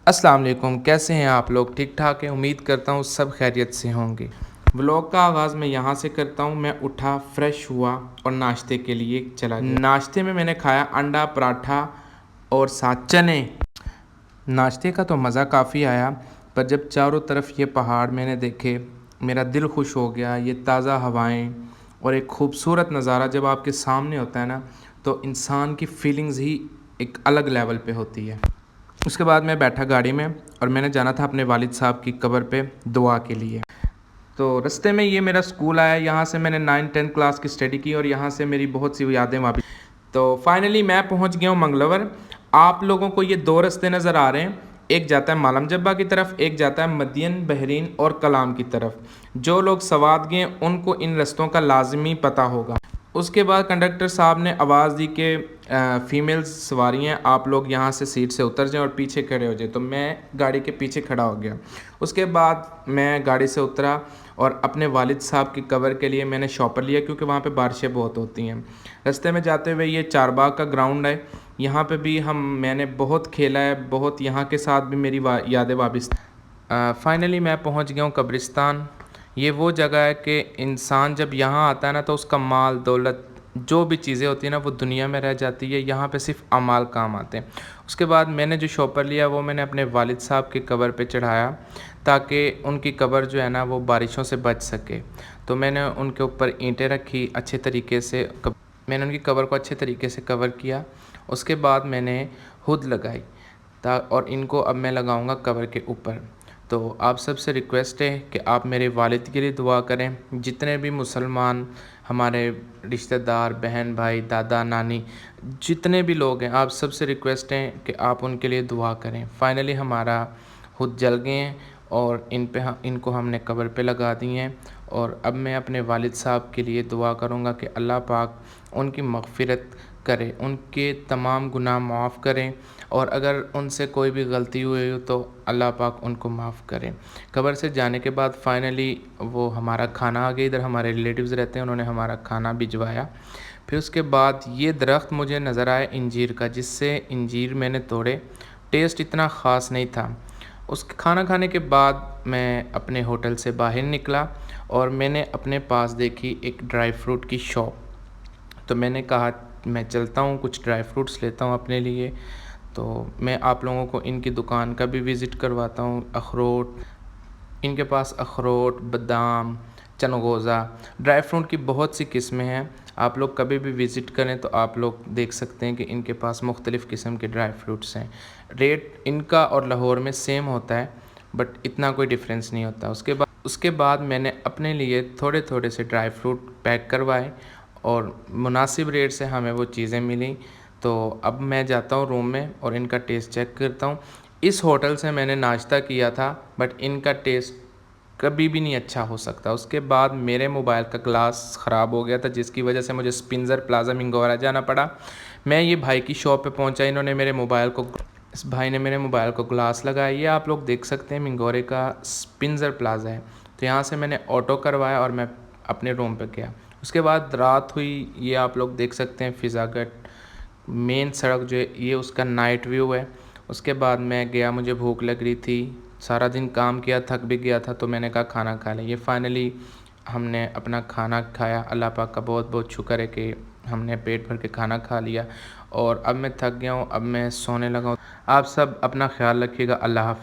अस्सलाम वालेकुम, कैसे हैं आप लोग? ठीक ठाक हैं? उम्मीद करता हूँ सब खैरियत से होंगे। व्लॉग का आगाज़ मैं यहाँ से करता हूँ। मैं उठा, फ्रेश हुआ और नाश्ते के लिए चला गया। नाश्ते में मैंने खाया अंडा पराठा और साथ चने। नाश्ते का तो मज़ा काफ़ी आया, पर जब चारों तरफ ये पहाड़ मैंने देखे, मेरा दिल खुश हो गया। ये ताज़ा हवाएं और एक खूबसूरत नज़ारा जब आपके सामने होता है ना, तो इंसान की फीलिंग्स ही एक अलग लेवल पे होती है। उसके बाद मैं बैठा गाड़ी में और मैंने जाना था अपने वालिद साहब की कब्र पे दुआ के लिए। तो रास्ते में ये मेरा स्कूल आया, यहाँ से मैंने 9-10 क्लास की स्टडी की और यहाँ से मेरी बहुत सी यादें वापस। तो फाइनली मैं पहुँच गया हूँ मंगलवर। आप लोगों को ये दो रास्ते नज़र आ रहे हैं, एक जाता है मालम जब्बा की तरफ, एक जाता है मदियन, बहरीन और कलाम की तरफ। जो लोग सवात गए उनको इन रास्तों का लाजमी पता होगा। उसके बाद कंडक्टर साहब ने आवाज़ दी कि फ़ीमेल सवारी हैं, आप लोग यहाँ से सीट से उतर जाएं और पीछे खड़े हो जाए। तो मैं गाड़ी के पीछे खड़ा हो गया। उसके बाद मैं गाड़ी से उतरा और अपने वालिद साहब की कब्र के लिए मैंने शॉपर लिया, क्योंकि वहाँ पे बारिशें बहुत होती हैं। रास्ते में जाते हुए ये चारबाग का ग्राउंड है, यहाँ पे भी मैंने बहुत खेला है, बहुत यहाँ के साथ भी मेरी यादें वाबिस। फाइनली मैं पहुँच गया हूँ कब्रिस्तान। ये वो जगह है कि इंसान जब यहाँ आता है ना, तो उसका माल दौलत जो भी चीज़ें होती हैं ना, वो दुनिया में रह जाती है। यहाँ पे सिर्फ अमाल काम आते हैं। उसके बाद मैंने जो शॉपर लिया वो मैंने अपने वालिद साहब की कब्र पे चढ़ाया, ताकि उनकी कब्र जो है ना वो बारिशों से बच सके। तो मैंने उनके ऊपर ईंटें रखी अच्छे तरीके से, मैंने उनकी कब्र को अच्छे तरीके से कवर किया। उसके बाद मैंने हुद लगाई और इनको अब मैं लगाऊंगा कब्र के ऊपर। तो आप सबसे रिक्वेस्ट है कि आप मेरे वालिद के लिए दुआ करें। जितने भी मुसलमान हमारे रिश्तेदार, बहन भाई, दादा नानी, जितने भी लोग हैं, आप सबसे रिक्वेस्ट है कि आप उनके लिए दुआ करें। फाइनली हमारा खुद जल गए हैं और इनको हमने कब्र पे लगा दिए हैं। और अब मैं अपने वालिद साहब के लिए दुआ करूँगा कि अल्लाह पाक उनकी मग़फ़िरत करे, उनके तमाम गुनाह माफ़ करें, और अगर उनसे कोई भी गलती हुई हो तो अल्लाह पाक उनको माफ़ करें। कब्र से जाने के बाद फाइनली वो हमारा खाना आ गया। इधर हमारे रिलेटिव्स रहते हैं, उन्होंने हमारा खाना भिजवाया। फिर उसके बाद ये दरख्त मुझे नज़र आया इंजीर का, जिससे इंजीर मैंने तोड़े। टेस्ट इतना ख़ास नहीं था। उस खाना खाने के बाद मैं अपने होटल से बाहर निकला और मैंने अपने पास देखी एक ड्राई फ्रूट की शॉप। तो मैंने कहा मैं चलता हूँ, कुछ ड्राई फ्रूट्स लेता हूँ अपने लिए। तो मैं आप लोगों को इनकी दुकान का भी विज़िट करवाता हूँ। अखरोट, इनके पास अखरोट, बादाम, चनगोज़ा, ड्राई फ्रूट की बहुत सी किस्में हैं। आप लोग कभी भी विज़िट करें तो आप लोग देख सकते हैं कि इनके पास मुख्तलिफ़ किस्म के ड्राई फ्रूट्स हैं। रेट इनका और लाहौर में सेम होता है, बट इतना कोई डिफरेंस नहीं होता। उसके बाद मैंने अपने लिए थोड़े थोड़े से ड्राई फ्रूट पैक करवाए और मुनासिब रेट से हमें वो चीज़ें मिली। तो अब मैं जाता हूँ रूम में और इनका टेस्ट चेक करता हूँ। इस होटल से मैंने नाश्ता किया था, बट इनका टेस्ट कभी भी नहीं अच्छा हो सकता। उसके बाद मेरे मोबाइल का ग्लास ख़राब हो गया था, जिसकी वजह से मुझे स्पिंज़र प्लाज़ा मिंगोरा जाना पड़ा। मैं ये भाई की शॉप पे पहुंचा, इस भाई ने मेरे मोबाइल को ग्लास लगाया। ये आप लोग देख सकते हैं मिंगोरे का स्पिंज़र प्लाज़ा है। तो यहाँ से मैंने ऑटो करवाया और मैं अपने रूम पे गया। उसके बाद रात हुई, ये आप लोग देख सकते हैं फ़िज़ागट मेन सड़क जो है, ये उसका नाइट व्यू है। उसके बाद मैं गया, मुझे भूख लग रही थी, सारा दिन काम किया, थक भी गया था, तो मैंने कहा खाना खा लें। ये फाइनली हमने अपना खाना खाया। अल्लाह पाक का बहुत बहुत शुक्र है कि हमने पेट भर के खाना खा लिया। और अब मैं थक गया हूँ, अब मैं सोने लगा हूँ। आप सब अपना ख्याल रखिएगा। अल्लाह हाफ़िज़।